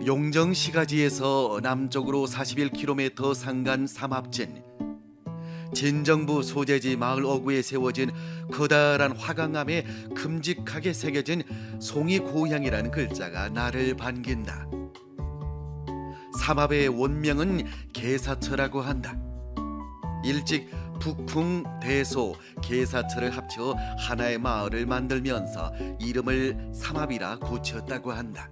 용정시가지에서 남쪽으로 41km 상간 삼합진. 진정부 소재지 마을 어구에 세워진 커다란 화강암에 큼직하게 새겨진 송이 고향이라는 글자가 나를 반긴다. 삼합의 원명은 계사처라고 한다. 일찍 북궁, 대소, 계사처를 합쳐 하나의 마을을 만들면서 이름을 삼합이라 고쳤다고 한다.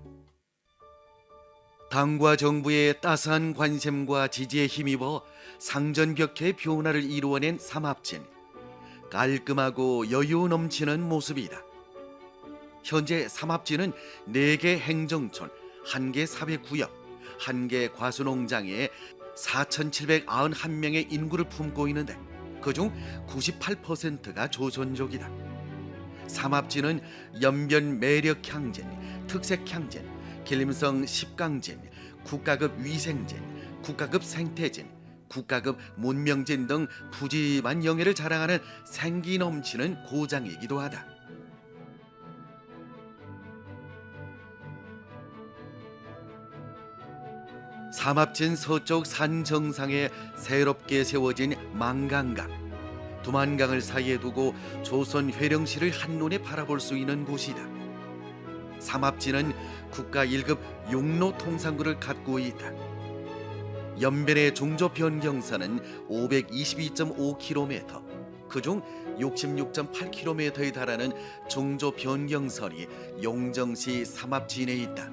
당과 정부의 따스한 관심과 지지에 힘입어 상전격해의 변화를 이루어낸 삼합진. 깔끔하고 여유 넘치는 모습이다. 현재 삼합진은 4개 행정촌, 1개 사회구역, 1개 과수농장에 4,791명의 인구를 품고 있는데 그중 98%가 조선족이다. 삼합진은 연변 매력향진, 특색향진, 길림성 10강진, 국가급 위생진, 국가급 생태진, 국가급 문명진 등 푸짐한 영예를 자랑하는 생기 넘치는 고장이기도 하다. 삼합진 서쪽 산 정상에 새롭게 세워진 망강강. 두만강을 사이에 두고 조선 회령시를 한눈에 바라볼 수 있는 곳이다. 삼합진은 국가 1급 용로 통상구를 갖고 있다. 연변의 중조 변경선은 522.5km, 그중 66.8km에 달하는 중조 변경선이 용정시 삼합진에 있다.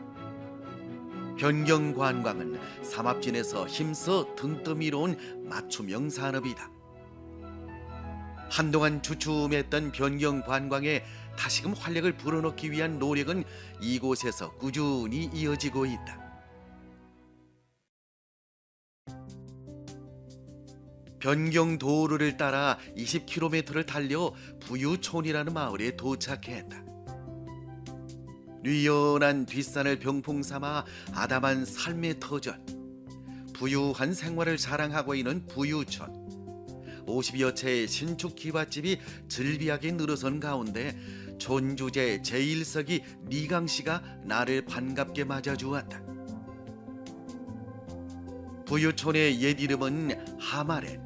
변경관광은 삼합진에서 힘써 등떠미로운 맞춤형 산업이다. 한동안 주춤했던 변경관광에 다시금 활력을 불어넣기 위한 노력은 이곳에서 꾸준히 이어지고 있다. 변경도로를 따라 20km를 달려 부유촌이라는 마을에 도착했다. 유연한 뒷산을 병풍 삼아 아담한 삶의 터전, 부유한 생활을 자랑하고 있는 부유촌. 50여 채의 신축 기와집이 즐비하게 늘어선 가운데 촌주제 제1서기 리강씨가 나를 반갑게 맞아주었다. 부유촌의 옛 이름은 하마레.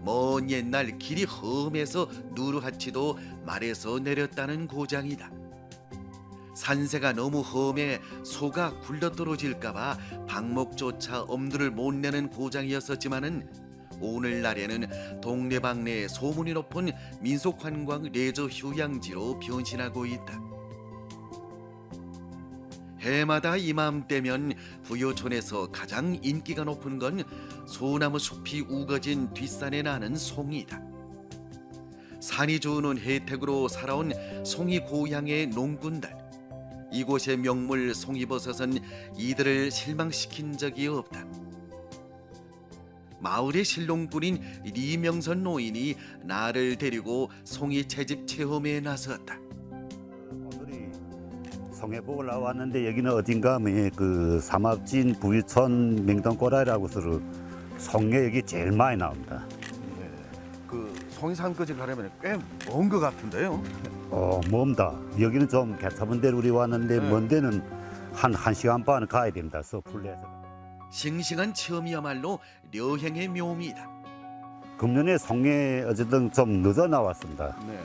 먼 옛날 길이 험해서 누르하치도 말에서 내렸다는 고장이다. 산세가 너무 험해 소가 굴러떨어질까봐 방목조차 엄두를 못 내는 고장이었었지만은 오늘날에는 동네방네 소문이 높은 민속관광 레저 휴양지로 변신하고 있다. 해마다 이맘때면 부여촌에서 가장 인기가 높은 건 소나무 숲이 우거진 뒷산에 나는 송이다. 산이 주는 혜택으로 살아온 송이 고향의 농군들. 이곳의 명물 송이버섯은 이들을 실망시킨 적이 없다. 마을의 실농꾼인 리명선 노인이 나를 데리고 송이 채집 체험에 나섰다. 오늘이 송해복을 나왔는데 여기는 어딘가 하면 그 삼합진 부유촌 명동꼬라이라고 해서 송해 여기 제일 많이 나옵니다. 네, 그 송이산까지 가려면 꽤 먼 것 같은데요. 멉니다. 여기는 좀 괜찮은 데로 우리 왔는데 네. 먼 데는 한 1시간 반 가야 됩니다. 서풀에서. 싱싱한 체험이야말로 여행의 묘미다. 금년에 송해 어쨌든 좀 늦어 나왔습니다. 네.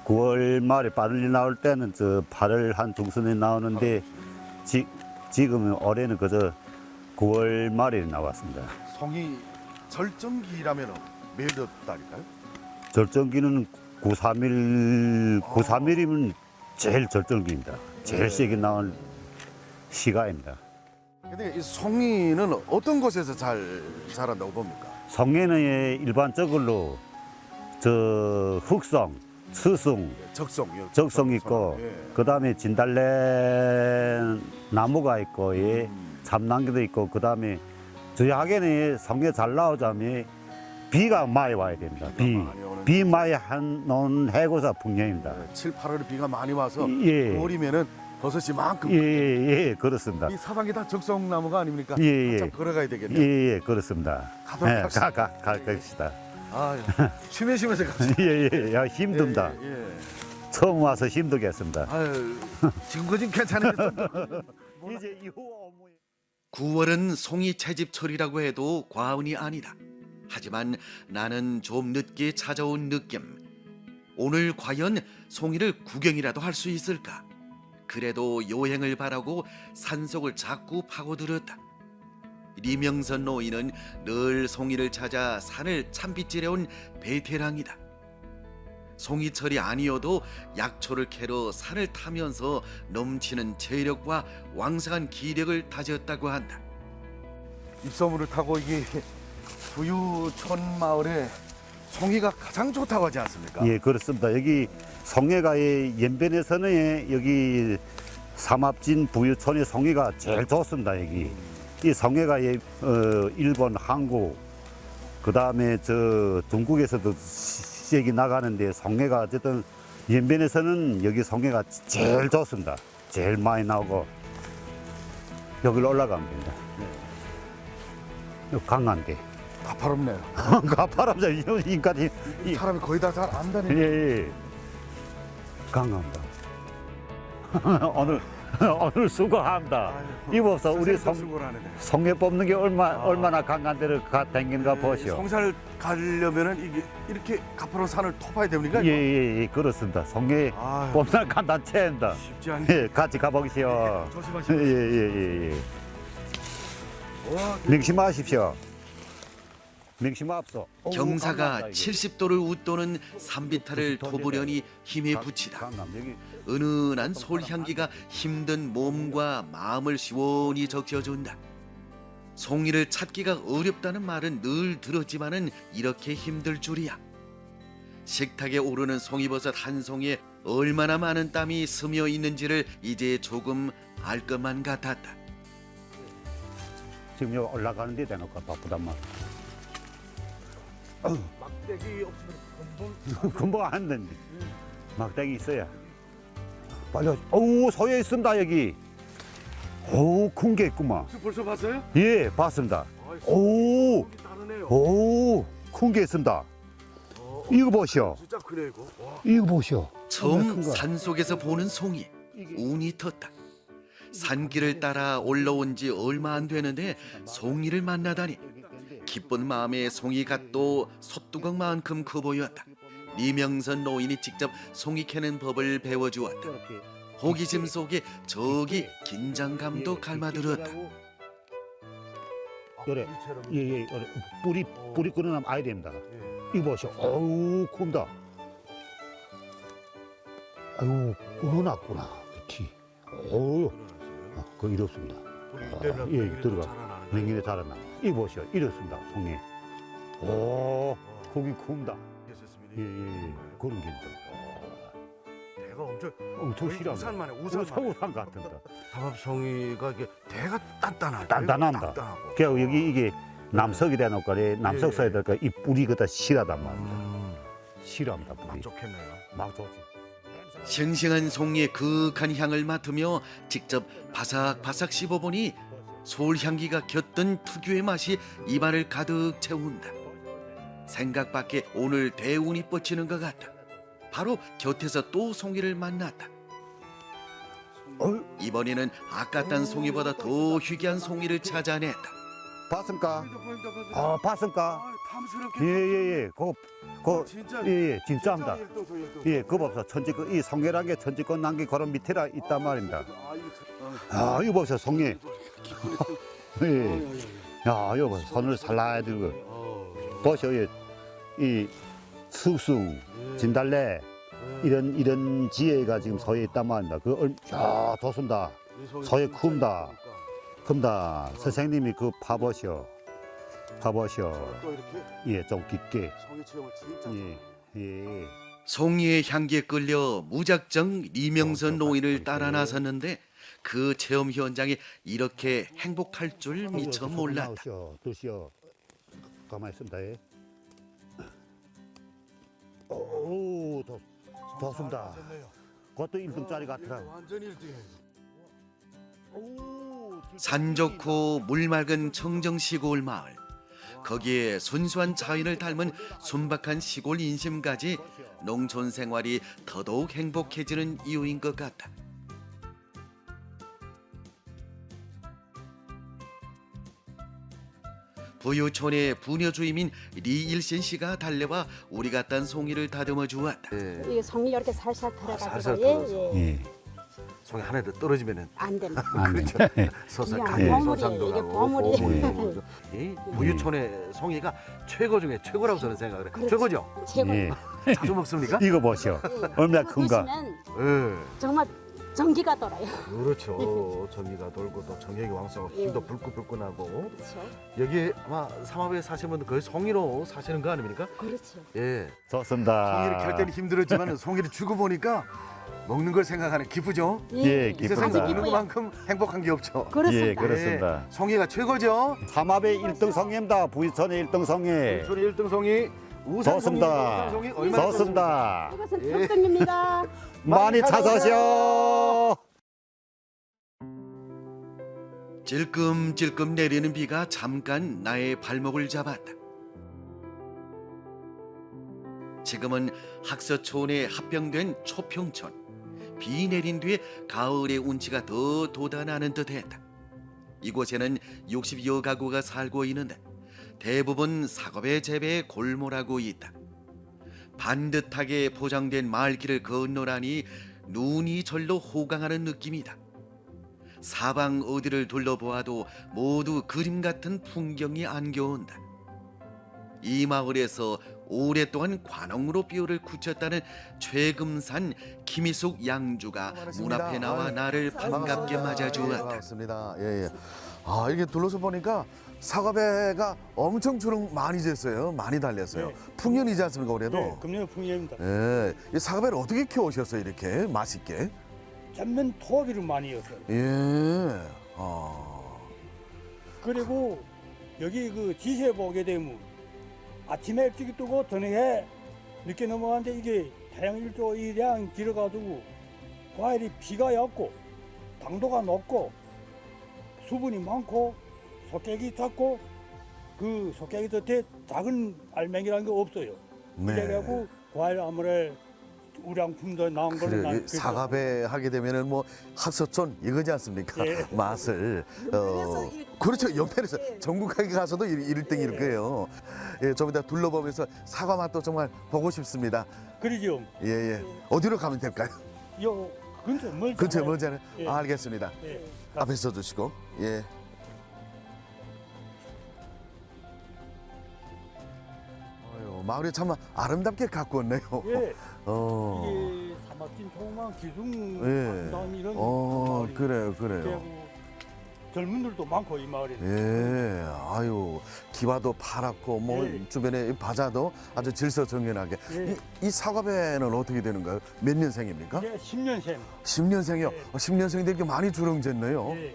9월 말에 빠르게 나올 때는 저 8월 한 중순에 나오는데 지금은 올해는 그저 9월 말에 나왔습니다. 송이 절정기라면 몇 달일까요? 절정기는 9-3일이면 제일 절정기입니다. 제일 세게 나온 시가입니다. 근데 이 송이는 어떤 곳에서 잘 자란다고 봅니까? 송해는 일반적으로 저 흑송, 스승, 적송 있고 예. 그다음에 진달래 나무가 있고 예, 참나무도 있고 그다음에 저희 학교는 송해 잘 나오자면 비가 많이 와야 됩니다. 비 많이 한온 해고사 풍년입니다. 7, 8월에 비가 많이 와서 예. 9월이면은 버섯이 많고 예, 그렇습니다. 이 사방이 다 적송나무가 아닙니까? 예. 한참 걸어가야 되겠네요. 예, 그렇습니다. 가도록 합시다. 갑시다. 아, 쉬면서 갑시다. 예, 야, 힘듭니다. 예. 처음 와서 힘들겠습니다. 아유, 지금까지는 괜찮은데 이제 이후 업무에 9월은 송이 채집철이라고 해도 과언이 아니다. 하지만 나는 좀 늦게 찾아온 느낌. 오늘 과연 송이를 구경이라도 할 수 있을까? 그래도 요행을 바라고 산속을 자꾸 파고들었다. 리명선 노인은 늘 송이를 찾아 산을 참빗질해온 베테랑이다. 송이철이 아니어도 약초를 캐러 산을 타면서 넘치는 체력과 왕성한 기력을 다졌다고 한다. 입소문을 타고 이게 부유촌 마을에 송이가 가장 좋다고 하지 않습니까? 예, 그렇습니다. 여기 송해가의 연변에서는 여기 삼합진 부유촌의 송이가 제일 좋습니다. 여기 이 송해가의 일본, 한국, 그 다음에 저 중국에서도 시액이 나가는데 송해가 어쨌든 연변에서는 여기 송해가 제일 좋습니다. 제일 많이 나오고 여기로 올라가면 됩니다. 여기 강한데 가파롭네요. 가파람자 인까지 사람이 거의 다 잘 안 다니는. 예. 강합니다. 오늘 수고합니다. 이보소 우리 송해 뽑는 게 얼마나 강한 데를 댕긴가 보시오. 송산을 가려면은 이게 이렇게 가파로운 산을 터봐야 됩니까? 예, 그렇습니다. 송해 아유, 뽑는 간단 체입니다. 쉽지 않네. 예, 같이 가보시오. 조심하시고. 예. 와, 명심하십시오. 명심합소. 경사가 70도를 웃도는 산비탈을 도부려니 힘에 붙이다. 은은한 솔향기가 힘든 몸과 마음을 시원히 적셔준다. 송이를 찾기가 어렵다는 말은 늘 들었지만은 이렇게 힘들 줄이야. 식탁에 오르는 송이버섯 한 송이에 얼마나 많은 땀이 스며 있는지를 이제 조금 알 것만 같았다. 지금 여기 올라가는 데 대놓고 바쁘단 말. 막대기 없으면 금방 안 된대. 막대기 있어야. 빨리. 어우, 소여 있습니다 여기. 어우, 큰 게 있구만. 벌써 봤어요? 예, 봤습니다. 아이, 오, 다르네요. 오, 큰 게 있습니다. 이거 보시오. 진짜 크네 이거. 와. 이거 보시오. 처음 산속에서 보는 송이. 운이 텄다. 산길을 따라 올라온 지 얼마 안 되는데 송이를 만나다니. 기쁜 마음에 송이가 또 솥뚜껑만큼 커 보였다. 리명선 노인이 직접 송이 캐는 법을 배워주었다. 호기심 속에 저기 긴장감도 갈마들었다. 그래. 예. 뿌리 끊어나면 아야 됩니다. 이거 보시오. 어우, 큽니다. 아유, 끊어놨구나. 밑이. 어우, 그거 이렇습니다. 예, 들어가. 냉면에 자랐나. 이거 보시오. 이렇습니다. 송이. 오, 고기 큽니다. 예. 그런 게 있다. 대가 엄청 실합니다. 우산만에 우산 같은다. 다밥송이가 이게 대가 단단하죠. 단단한다. 단단하고. 그리고 여기 이게 남석이 되놓고 남석 써야 될까 이 뿌리 그다 실하단 말입니다. 실합니다. 맛 뿌리. 좋겠네요. 막 좋지. 싱싱한 송이의 그윽한 향을 맡으며 직접 바삭바삭 씹어보니 솔향기가 겼던 특유의 맛이 입안을 가득 채운다. 생각밖에 오늘 대운이 뻗치는 것 같다. 바로 곁에서 또 송이를 만났다. 이번에는 아까 송이보다 더 희귀한 송이를 찾아냈다. 봤습니까? 아, 봤습니까? 탐스럽게. 예. 그거 진짜. 예, 진짜입니다. 일동소. 예, 그거 없어. 천지권 이 송이란 게 천지권 난게 그런 밑에라 있단 말입니다. 아, 이거 보세요, 송이. 예. 야, 이거 보세요. 손을 살라야 들고. 보세요, 이 숙숭, 진달래 이런 지혜가 지금 서해 있단 말입니다. 야, 좋습니다. 서해 큽니다. 선생님이 그 파보시오. 또 이렇게 예, 좀 깊게. 송이 체험을 진짜. 예. 송이의 향기에 끌려 무작정 리명선 노인을 따라 나섰는데 그 체험 현장이 이렇게 행복할 줄 미처 몰랐다. 드시오. 가만히 있습니다. 예. 오, 좋습니다. 그것도 1등짜리 같더라고. 완전 1등. 산 좋고 물 맑은 청정 시골 마을. 거기에 순수한 자연을 닮은 순박한 시골 인심까지 농촌 생활이 더더욱 행복해지는 이유인 것 같다. 부유촌의 부녀주임인 리일신 씨가 달래와 우리가 딴 송이를 다듬어 주었다. 예. 이게 송이 이렇게 살살 살살 털어가지고 털어서. 예. 예. 송이 하나 더 떨어지면은 안 됩니다. 그렇죠. 서서 이게 간이 보물이에요. 소장도 이게 가고 보물이에요. 이 부유촌의 송이가 최고 중에 최고라고 저는 생각을 해요. 그렇죠. 최고죠? 최고. 예. 자주 먹습니까? 이거 보시오. 얼마나 큰가. 드시면 예. 정말 전기가 돌아요. 그렇죠. 전기가 돌고 또 정액이 왕성하고 예. 힘도 불끈불끈하고 그렇죠. 여기 아마 삼합에 사시는 분들 거의 송이로 사시는 거 아닙니까? 그렇죠. 예. 좋습니다. 송이를 켤 때는 힘들었지만 송이를 주고 보니까 먹는 걸 생각하는 기쁘죠? 예, 이 세상에 기쁩니다. 먹는 것만큼 행복한 게 없죠. 그렇습니다. 예, 그렇습니다. 예. 송이가 최고죠. 삼합의 1등 송이입니다. 부유촌의 1등 송이. 부유촌의 1등 송이 우산 좋습니다. 송이 얼마나 좋습니다. 이것은 예. 특등입니다. 많이 찾아오시오. 찔끔찔끔 내리는 비가 잠깐 나의 발목을 잡았다. 지금은 학서촌에 합병된 초평촌. 비 내린 뒤에 가을의 운치가 더 돋아나는 듯했다. 이곳에는 60여 가구가 살고 있는데 대부분 사업의 재배에 골몰하고 있다. 반듯하게 포장된 마을길을 건너라니 눈이 절로 호강하는 느낌이다. 사방 어디를 둘러보아도 모두 그림 같은 풍경이 안겨온다. 이 마을에서 오랫동안 관원으로 뼈를 굳혔다는 최금산 김희숙 양주가 문 앞에 나와 나를 반갑게 맞아주었다. 반갑습니다. 예, 예. 아, 이렇게 둘러서 보니까 사과배가 엄청 주름 많이 졌어요. 많이 달렸어요. 네. 풍년이지 않습니까, 올해도? 네, 금년 풍년입니다. 예. 이 사과배를 어떻게 키워오셨어요, 이렇게 맛있게? 전면 토비를 많이 였어요. 예. 아. 그리고 여기 그 지세 보게 되면 아침에 일찍 뜨고 저녁에 늦게 넘어가는데 이게 태양 일조 이량 길어가지고 과일이 비가 얇고 당도가 높고 수분이 많고 속깨기 작고 그 속깨기 곁에 작은 알맹이라는 게 없어요. 네. 그래갖고 과일 아무래 우량품도 나온 걸로 그래, 난 이 사과배 하게 되면은 뭐 학서촌 이거지 않습니까? 예. 맛을 그렇죠. 옆에서 전국하게 가서도 1등일 거예요. 예, 좀 이따 둘러보면서 사과 맛도 정말 보고 싶습니다. 그러죠. 예, 예. 어디로 가면 될까요? 요 근처 멀지 근처에 않아요. 먼저 예. 알겠습니다. 예. 앞에 서주시고 예. 아유, 마을이 참 아름답게 갖고 왔네요. 예. 어. 이게 사막진 조그만 기둥 예. 난 이런 마을이. 그래요. 그리고 젊은들도 많고 이 마을에. 예, 아유 기와도 파랗고 뭐 예. 주변에 바자도 아주 질서정연하게. 예. 이 사과배는 어떻게 되는가요? 몇 년생입니까? 이제 10년생. 10년생이요. 예. 10년생인데 이렇게 많이 주렁졌네요. 예.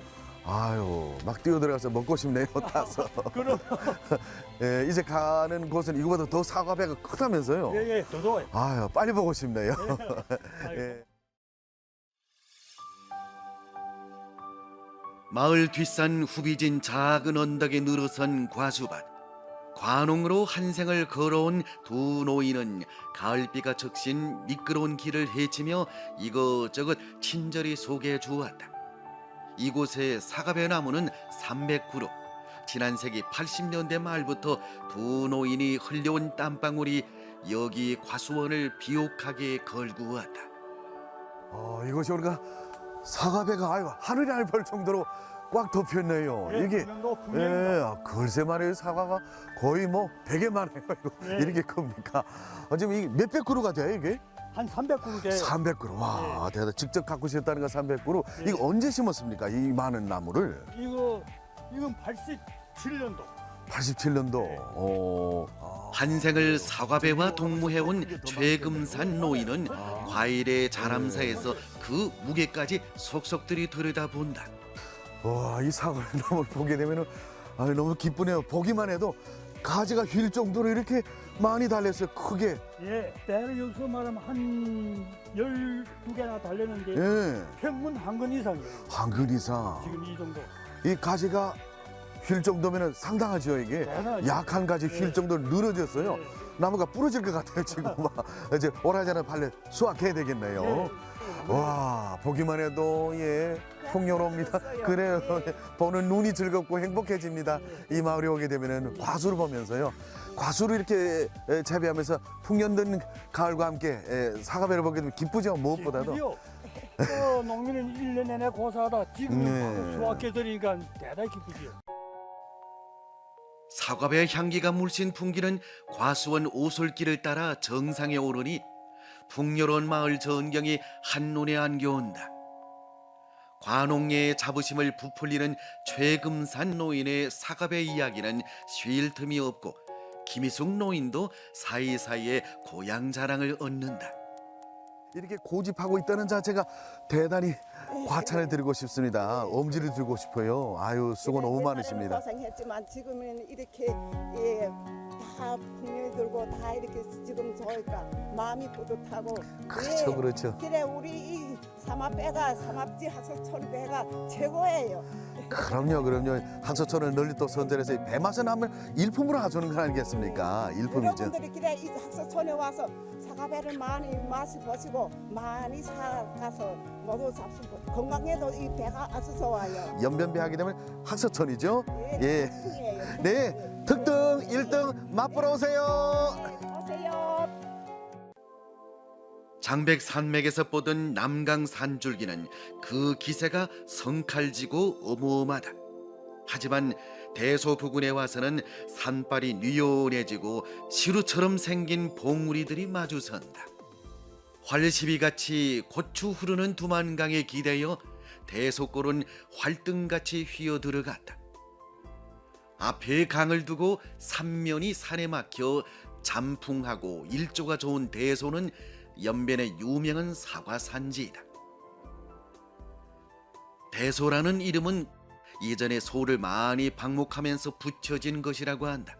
아유 막 뛰어들어가서 먹고 싶네요. 따서. 그럼 예, 이제 가는 곳은 이거보다 더 사과배가 크다면서요? 예예 더 좋아요. 아유 빨리 보고 싶네요. 아이고. 예. 마을 뒷산 후비진 작은 언덕에 늘어선 과수밭. 관홍으로 한 생을 걸어온 두 노인은 가을비가 적신 미끄러운 길을 헤치며 이것저것 친절히 소개해 주었다. 이곳의 사과배 나무는 300그루. 지난 세기 80년대 말부터 두 노인이 흘려온 땀방울이 여기 과수원을 비옥하게 걸구었다. 이것이 우리가 사과배가 아유 하늘이 알벌 정도로 꽉 덮였네요. 예, 이게 금년도 풍년입니다. 예, 글쎄 말이에요. 사과가 거의 뭐 100에 많아요. 이거 예. 이렇게 큽니까? 지금 이게 몇백 그루가 돼요, 이게? 한 300그루 돼. 300그루. 와, 대단. 직접 갖고 싶다는 거 300그루. 예. 이거 언제 심었습니까? 이 많은 나무를? 이건 87년도. 87년도. 예. 한 생을 사과배와 동무해온 최금산 노인은 과일의 자람사에서 그 무게까지 속속들이 들여다본다. 와, 이 사과나무를 보게 되면은 너무 기쁘네요. 보기만 해도 가지가 휠 정도로 이렇게 많이 달렸어요. 크게. 예. 내가 여기서 말하면 한 12개나 달렸는데 예. 평균 한 근 이상이에요. 한근 이상. 지금 이 정도. 이 가지가 휠 정도면 상당하죠, 이게. 대단하죠. 약한 가지 휠 예. 정도로 늘어졌어요. 예. 나무가 부러질 것 같아요, 지금. 막 이제 오라자는 발레 수확해야 되겠네요. 예. 와, 보기만 해도 예 풍요롭니다. 그래요. 보는 눈이 즐겁고 행복해집니다. 이 마을에 오게 되면은 과수를 보면서요. 과수를 이렇게 재배하면서 풍년된 가을과 함께 사과배를 보게 되면 기쁘죠. 무엇보다도. 기쁘지요? 농민은 1년 내내 고사하다 지금 네. 수확해 드리니까 대단히 기쁘지요. 사과배 향기가 물씬 풍기는 과수원 오솔길을 따라 정상에 오르니 풍요로운 마을 전경이 한눈에 안겨온다. 관홍의 자부심을 부풀리는 최금산 노인의 사과배 이야기는 쉴 틈이 없고 김희숙 노인도 사이사이에 고향 자랑을 얻는다. 이렇게 고집하고 있다는 자체가 대단히 과찬을 드리고 싶습니다. 엄지를 들고 싶어요. 아유, 수고 너무 많으십니다. 고생했지만 지금은 이렇게 예, 다 풍년이 들고 다 이렇게 지금 저희가 마음이 뿌듯하고 그렇죠, 그렇죠. 그래 우리 이 삼합배가 삼합지 하석촌배가 최고예요. 그럼요. 하서천을 널리 또 선전해서 이 배맛은 하면 일품으로 하주는 거 아니겠습니까? 일품이죠. 여러분들이 그래 이 학석촌에 와서 사과배를 많이 마셔보시고 많이 사가서 모두 잡수고 건강해도 이 배가 아주 좋아요. 연변배 하게 되면 하서천이죠. 예. 특징이에요. 네, 특등 1등 맛보러 오세요. 오세요. 장백 산맥에서 뻗은 남강 산줄기는 그 기세가 성칼지고 어마어마하다. 하지만 대소 부근에 와서는 산발이 뉘연해지고 시루처럼 생긴 봉우리들이 마주선다. 활시비같이 고추 흐르는 두만강에 기대어 대소골은 활등같이 휘어들어간다. 앞에 강을 두고 삼면이 산에 막혀 잠풍하고 일조가 좋은 대소는 연변의 유명한 사과 산지이다. 대소라는 이름은 예전에 소를 많이 방목하면서 붙여진 것이라고 한다.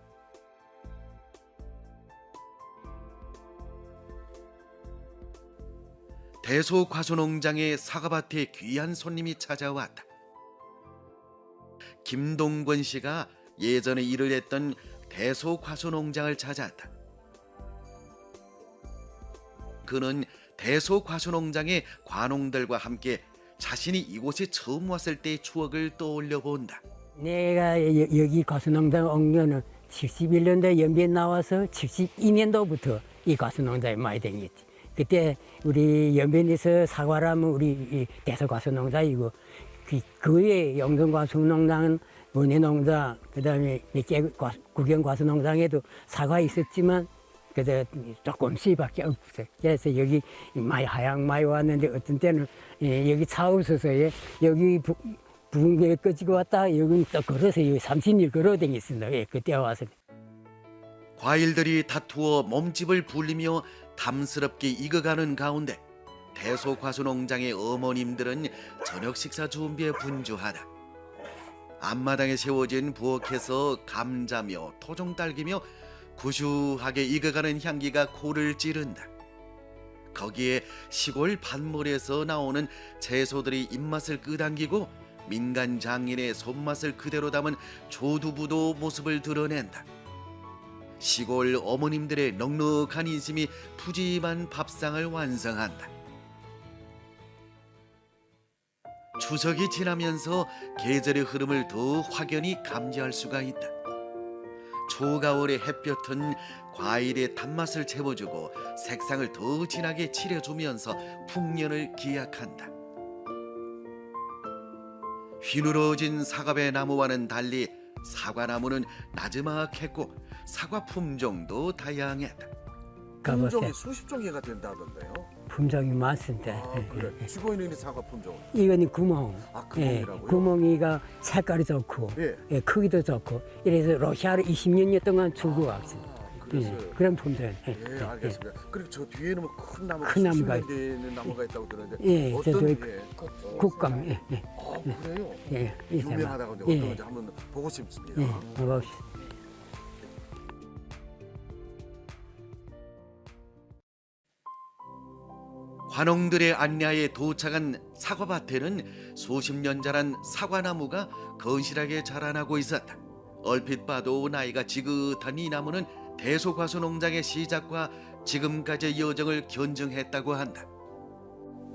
대소 과수농장의 사과밭에 귀한 손님이 찾아왔다. 김동권 씨가 예전에 일을 했던 대소 과수농장을 찾았다. 그는 대소 과수농장의 관홍들과 함께 자신이 이곳에 처음 왔을 때의 추억을 떠올려 본다. 내가 여기 과수농장 온 거는 71년도에 연변 나와서 72년도부터 이 과수농장에 많이 다녔지. 그때 우리 연변에서 사과라면 우리 이 대소 과수농장이고 그 외에 영동 과수농장은 원예농장, 그다음에 구경 과수농장에도 사과 있었지만 그때 조금씩밖에 없어요. 그래서 여기 많이 하양 많이 왔는데 어떤 때는 여기 차 없어서 여기 부은 게 꺼지고 왔다 여기는 또 걸어서 여기 30일 걸어 다녔습니다. 그때 와서. 과일들이 다투어 몸집을 불리며 담스럽게 익어가는 가운데 대소 과수농장의 어머님들은 저녁 식사 준비에 분주하다. 앞마당에 세워진 부엌에서 감자며 토종딸기며 구수하게 익어가는 향기가 코를 찌른다. 거기에 시골 밭물에서 나오는 채소들이 입맛을 끄당기고 민간 장인의 손맛을 그대로 담은 조두부도 모습을 드러낸다. 시골 어머님들의 넉넉한 인심이 푸짐한 밥상을 완성한다. 추석이 지나면서 계절의 흐름을 더 확연히 감지할 수가 있다. 초가을의 햇볕은 과일의 단맛을 채워주고 색상을 더 진하게 칠해주면서 풍년을 기약한다. 휘누러진 사과배 나무와는 달리 사과나무는 나지막했고 사과 품종도 다양했다. 가보세요. 수십 종류가 된다던데요. 품종이 많습니다. 그래. 쥐고 있는 사과 품종. 이거는 구멍. 구멍이라고요? 구멍이가 색깔이 좋고 예. 크기도 좋고 이래서 러시아를 20년 동안 주고 왔습니다. 그래서요. 그런 품종. 예, 알겠습니다. 그리고 저 뒤에는 뭐 큰 나무가 큰 나무가 수십 년 되는 나무가 있다고 들었는데 예, 어떤 저기 예. 국감. 그래요? 있어요. 유명하다고 근데 어떤 건지 한번 보고 싶습니다. 먹읍시다. 관홍들의 안내하에 도착한 사과밭에는 수십 년 자란 사과나무가 건실하게 자라나고 있었다. 얼핏 봐도 나이가 지긋한 이 나무는 대소과수농장의 시작과 지금까지의 여정을 견증했다고 한다.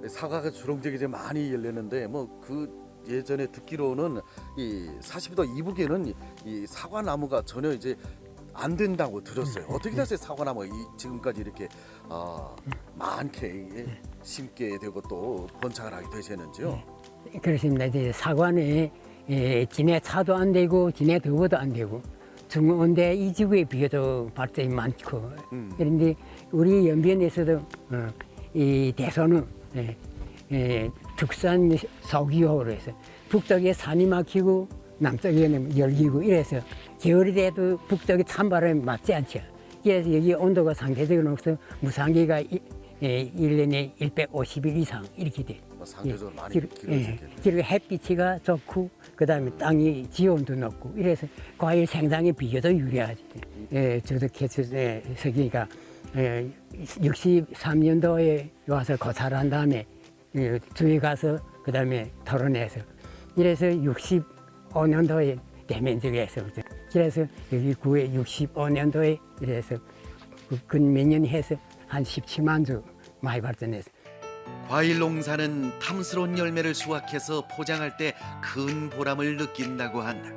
사과가 주렁주렁 이제 많이 열렸는데 뭐 그 예전에 듣기로는 이 40도 이북에는 이 사과나무가 전혀 이제 안 된다고 들었어요. 어떻게 됐어요? 사과나무가 지금까지 이렇게 많게 심게 되고 또 번창을 하게 되셨는지요? 그렇습니다. 이제 사과는 진해 차도 안 되고 진해 더워도 안 되고 중온대 이 지구에 비교적 발전이 많고 그런데 우리 연변에서도 이 대선은 특산 서기호로 해서 북쪽에 산이 막히고 남쪽에는 열기고 이래서 겨울이 돼도 북쪽에 찬바람이 맞지 않죠. 그래서 여기 온도가 상대적으로 높아서 무상기가 1년에 150일 이상 이렇게 돼요. 상대적으로 많이 그리고, 길어졌겠네요. 그리고 햇빛이가 좋고 그다음에 땅이 지온도 높고 이래서 과일 생장에 비교적 유리하지. 저도 개수서기가 63년도에 와서 거사를 한 다음에 주에 가서 그다음에 토론해서 이래서 65년도에 대면적에서 그래서 여기 구에 65년도에 이래서 근 몇 년 해서 한 17만 주 많이 발전해서. 과일 농사는 탐스러운 열매를 수확해서 포장할 때 큰 보람을 느낀다고 한다.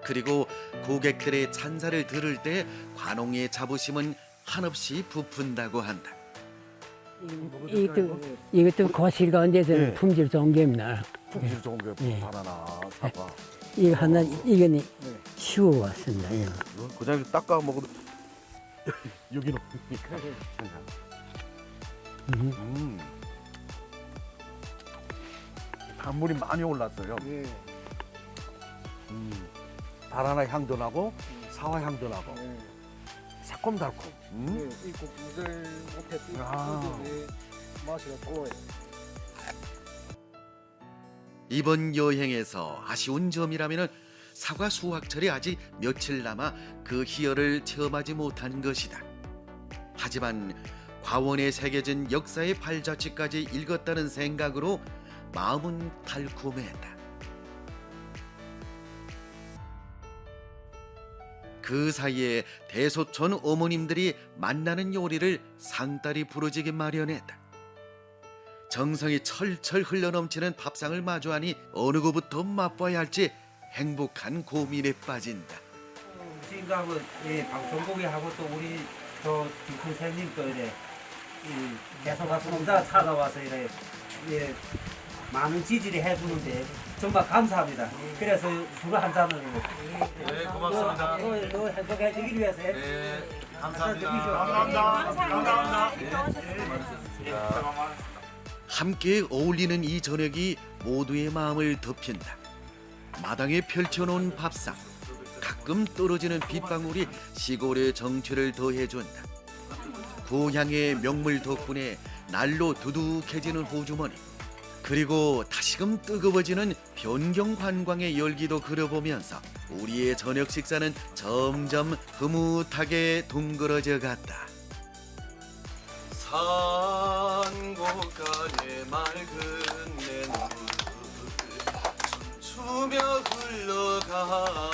그리고 고객들의 찬사를 들을 때 관홍의 자부심은 한없이 부푼다고 한다. 이것도 거실 가운데서 네. 품질 좋은 게입니다. 품질 좋은 게 예. 바나나, 사과. 이거 하나 이거는 쉬워 왔습니다. 이거. 그냥 닦아 먹어도 여기는 단물이 많이 올랐어요. 바나나 향도 나고 사과 향도 나고 새콤달콤. 이 국물 못해 아. 맛이 좋아요. 이번 여행에서 아쉬운 점이라면 사과 수확철이 아직 며칠 남아 그 희열을 체험하지 못한 것이다. 하지만 과원에 새겨진 역사의 발자취까지 읽었다는 생각으로 마음은 달콤했다. 그 사이에 대소촌 어머님들이 만나는 요리를 상다리 부러지게 마련했다. 정성이 철철 흘러넘치는 밥상을 마주하니 어느 것부터 맛봐야 할지 행복한 고민에 빠진다. 지금하고 방송국에 하고 또 우리 저 김선생님 또 이래 계속 와서 혼자 찾아와서 이래 많은 지지를 해주는데 정말 감사합니다. 그래서 술 한 잔을 네, 고맙습니다. 또 행복해지기 위해서 네, 감사합니다. 함께 어울리는 이 저녁이 모두의 마음을 덮인다. 마당에 펼쳐놓은 밥상, 가끔 떨어지는 빗방울이 시골의 정취를 더해준다. 고향의 명물 덕분에 날로 두둑해지는 호주머니, 그리고 다시금 뜨거워지는 변경 관광의 열기도 그려보면서 우리의 저녁 식사는 점점 흐뭇하게 둥그러져 갔다. 산고간의 맑은 냇물 춤추며 흘러가